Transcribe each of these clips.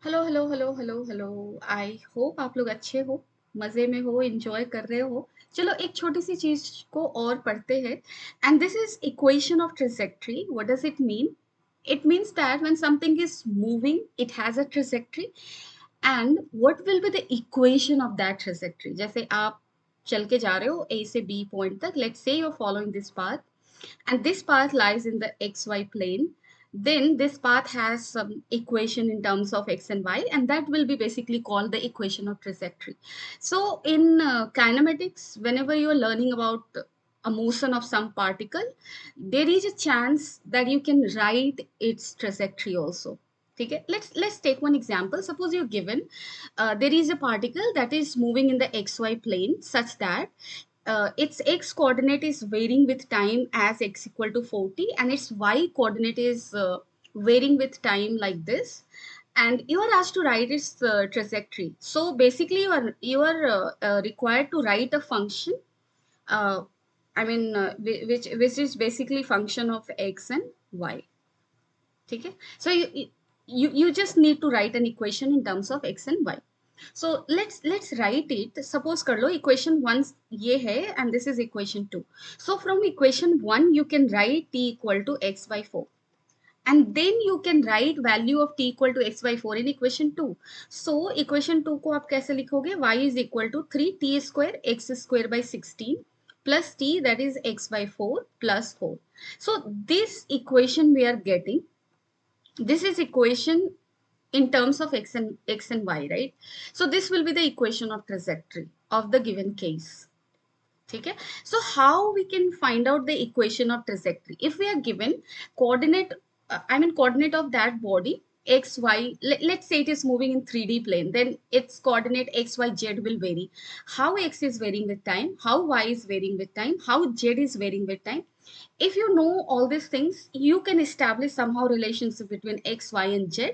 Hello hello hello hello hello. I hope आप लोग अच्छे हो, मज़े में हो, एंजॉय कर रहे हो। चलो एक छोटी सी चीज़ को और पढ़ते हैं। And this is equation of trajectory. What does it mean? It means that when something is moving it has a trajectory, and what will be the equation of that trajectory. जैसे आप चल के जा रहे हो ए से B point तक, let's say you are following this path and this path lies in the xy plane, then this path has some equation in terms of x and y, and that will be basically called the equation of trajectory. So in kinematics, whenever you are learning about a motion of some particle, there is a chance that you can write its trajectory also. Okay, let's take one example. Suppose you're given there is a particle that is moving in the xy plane such that its x coordinate is varying with time as x equal to 40, and its y coordinate is varying with time like this, and you are asked to write its trajectory. So basically you are required to write a function, uh, which is basically function of x and y. Okay, so you just need to write an equation in terms of x and y. So let's write it. Suppose कर लो equation 1 ये है and this is equation 2. So from equation 1 you can write t equal to x by 4, and then you can write value of t equal to x by 4 in equation 2. So equation 2 को आप कैसे लिखोगे? Y is equal to 3 t square x square by 16 plus t, that is x by 4 plus 4. So this equation we are getting, this is equation in terms of x and y, right? So this will be the equation of trajectory of the given case. Okay, so how we can find out the equation of trajectory? If we are given coordinate, coordinate of that body x y, let's say it is moving in 3D plane, then its coordinate x y z will vary. How x is varying with time, how y is varying with time, how z is varying with time. If you know all these things, you can establish somehow relationship between x, y, and z,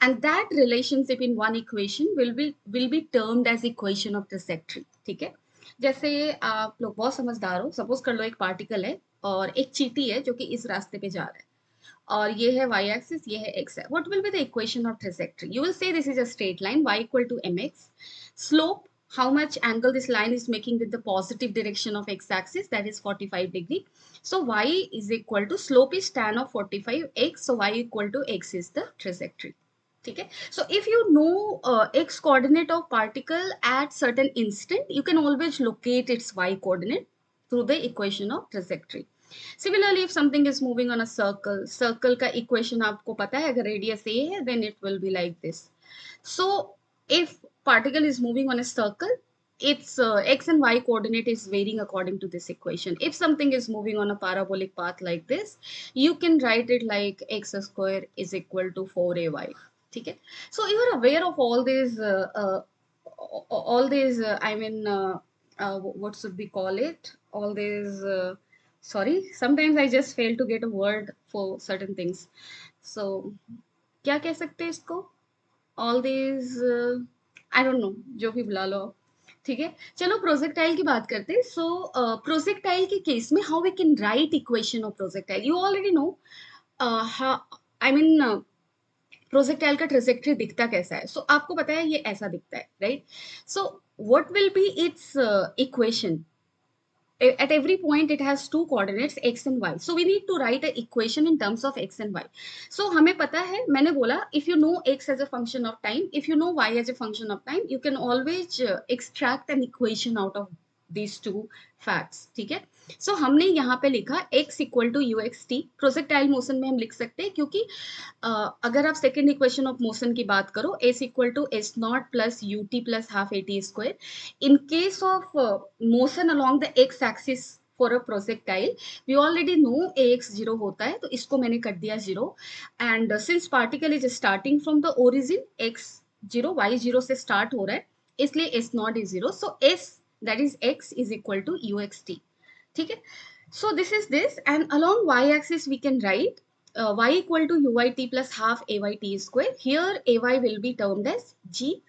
and that relationship in one equation will be termed as equation of trajectory. ठीक है, जैसे आप लोग बहुत समझदार हो, suppose कर लो एक पार्टिकल है और एक चीटी है जो कि इस रास्ते पे जा रहा है, और ये है y axis, ये है x है. What will be the equation of trajectory? You will say this is a straight line, y equal to mx. Slope, how much angle this line is making with the positive direction of x axis, that is 45 degree. So y is equal to, slope is tan of 45 x, so y equal to x is the trajectory. Okay, so if you know x coordinate of particle at certain instant, you can always locate its y coordinate through the equation of trajectory. Similarly, if something is moving on a circle, circle का equation आपको पता है, अगर radius a है, then it will be like this. So if particle is moving on a circle, its x and y coordinate is varying according to this equation. If something is moving on a parabolic path like this, you can write it like x square is equal to 4ay. ठीक है, so you are aware of all these what should we call it, all these sorry, sometimes I just fail to get a word for certain things. So क्या कह सकते हैं इसको? All these, I don't know, जो भी बुला लो आप. ठीक है, चलो प्रोजेक्टाइल की बात करते हैं. सो प्रोजेक्टाइल के केस में how we can write equation of projectile, you already know. I mean projectile का ट्रेजेक्टरी दिखता कैसा है. सो आपको पता है ये ऐसा दिखता है, right? So what will B it's equation? At every point it has two coordinates x and y, so we need to write an equation in terms of x and y. So हमें पता है, मैंने बोला, if you know x as a function of time, if you know y as a function of time, you can always extract an equation out of these two facts. ठीक है, so हमने यहाँ पे लिखा x equal to u x t. Projectile motion में हम लिख सकते हैं, क्योंकि अगर आप सेकेंड इक्वेशन ऑफ मोशन की बात करो, s equal to s not plus u t plus half a t square. In case of motion along the x axis for a projectile, we already know ax 0 होता है, तो इसको मैंने कर दिया 0. And since particle is starting from the origin, x 0 y 0 से start हो रहा है, इसलिए s not is 0. So s, that is x, is equal to uxt. ठीक है, so this is this, and along y axis we can write y equal to uyt plus half ayt square. Here ay will be termed as g,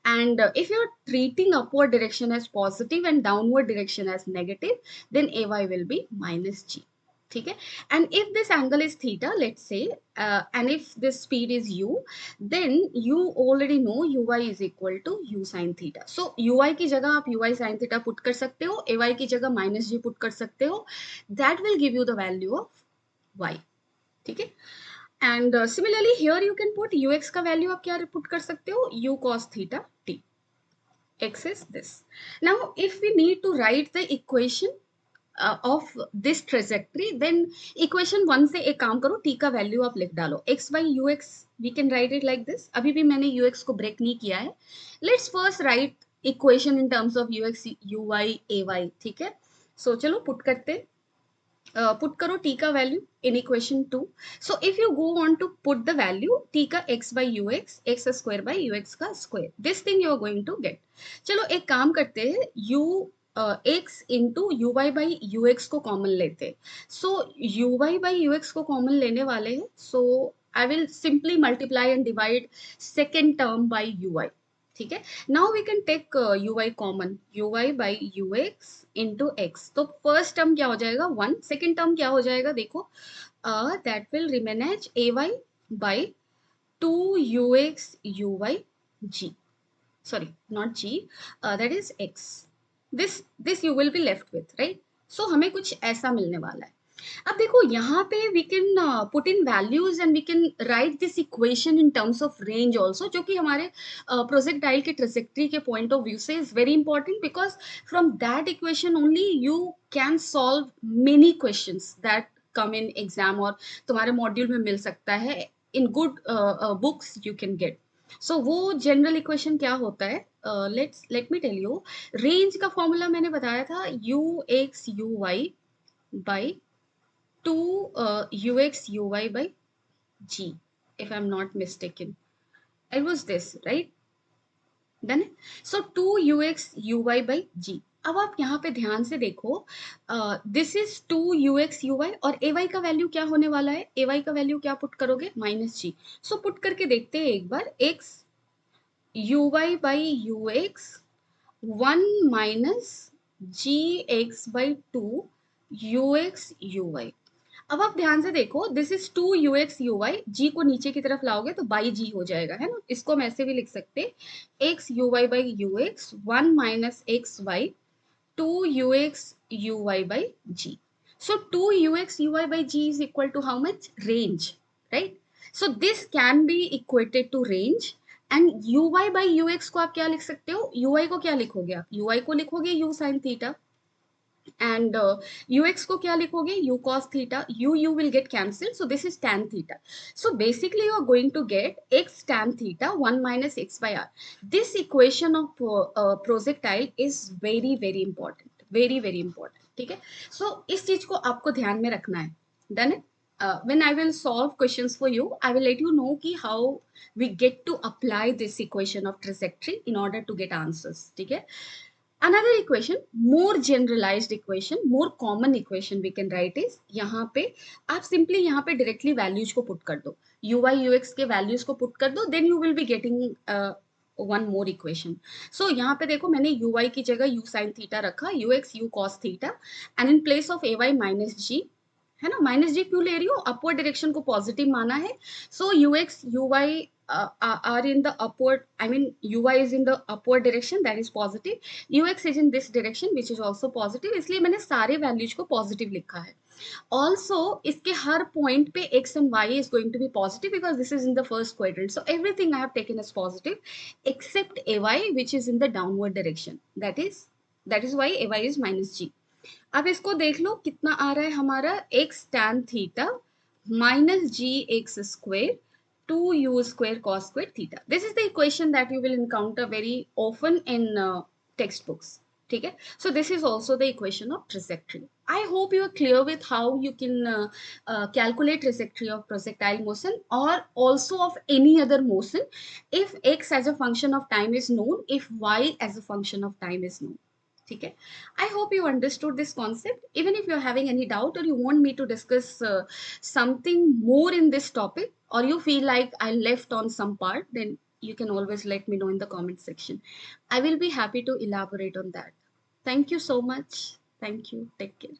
and if you're treating upward direction as positive and downward direction as negative, then ay will be minus g. ठीक है. And if this angle is theta, let's say, and if this speed is u, then you already know uy is equal to u sin theta. So uy की जगह आप uy sin theta put कर सकते हो, ay की जगह minus g put कर सकते हो. That will give you the value of y. ठीक है. And similarly here you can put ux का value आप क्या put कर सकते हो, u cos theta t. X is this. Now if we need to write the equation of this trajectory, then equation 1 से एक काम करो, t का वैल्यू आप लिख डालो, x by u x, we can write it like this. अभी भी मैंने यू एक्स को ब्रेक नहीं किया है. Let's first write equation in terms of u x u y a y. ठीक है. सो चलो पुट करते, पुट करो t का value in equation 2. So if you go on to put the value t का x by u x square by u x का square, this thing you are going to get. चलो एक काम करते हैं, u x into u y by u x को common लेते. So u y by u x को common लेने वाले हैं. So I will simply multiply and divide second term by u y. ठीक है. Now we can take u y common, u y by u x into x. तो first term क्या हो जाएगा 1, सेकेंड टर्म क्या हो जाएगा देखो, that will remain as a y by 2ux uy g. Sorry, not g, that is x. This you will be left with, right? So हमें कुछ ऐसा मिलने वाला है. अब देखो यहाँ पे we can put in values and we can write this equation in terms of range also, जो कि हमारे projectile के trajectory के point of view से is very important, because from that equation only you can solve many questions that come in exam और तुम्हारे module में मिल सकता है. In good books you can get. So वो general equation क्या होता है, let me tell you. Range का फॉर्मूला मैंने बताया था, u x u y by 2ux uy by g, if I'm not mistaken. It was this, right? Done it? So 2ux uy by g. अब आप यहाँ पे ध्यान से देखो, दिस इज 2ux uy और ay का वैल्यू क्या होने वाला है, ay का वैल्यू क्या पुट करोगे, माइनस जी. सो पुट करके देखते हैं एक बार, x uy by ux 1 minus gx by 2 ux uy. अब आप ध्यान से देखो, this is 2ux uy, g को नीचे की तरफ लाओगे तो बाई जी हो जाएगा, है ना. इसको हम ऐसे भी लिख सकते, x uy by ux 1 minus xy 2ux uy by g. So 2ux uy by g is equal to how much, range, right? So this can be equated to range. And uy by ux को आप क्या लिख सकते हो, ui को क्या लिखोगे आप, ui को लिखोगे u sin theta, and ux को क्या लिखोगे, u cos theta. u will get cancelled, so this is tan theta. So basically you are going to get x tan theta 1 minus x by r. This equation of projectile is very very important, very very important. ठीक है. So इस चीज को आपको ध्यान में रखना है. डन है. When I will solve questions for you, I will let you know ki how we get to apply this equation of trajectory in order to get answers. ठीक है. Another equation, more generalized equation, more common equation we can write is, यहाँ पे आप simply यहाँ पे directly values को put कर दो, uy ux के values को put कर दो, then you will be getting one more equation. So यहाँ पे देखो मैंने uy की जगह u sin theta रखा, ux u cos theta, and in place of ay minus g, है ना. माइनस जी क्यों ले रही हो, अपवर्ड डायरेक्शन को पॉजिटिव माना है. So u x u y are in the upward, I mean uy is in the upward direction, that is positive. ux is in this direction which is also positive, इसलिए मैंने सारे values को positive लिखा है. Also इसके हर point पे x and y is going to be positive because this is in the first quadrant, so everything I have taken as positive except ay which is in the downward direction, that is why ay is minus g. अब इसको देख लो कितना आ रहा है हमारा, x tan theta minus g x square 2u square cos square theta. This is the equation that you will encounter very often in textbooks. ठीक है. So this is also the equation of trajectory. I hope you are clear with how you can calculate trajectory of projectile motion or also of any other motion if x as a function of time is known, if y as a function of time is known. ठीक है. I hope you understood this concept. Even if you're having any doubt or you want me to discuss something more in this topic, or you feel like I left on some part, then you can always let me know in the comment section. I will be happy to elaborate on that. Thank you so much. Thank you. Take care.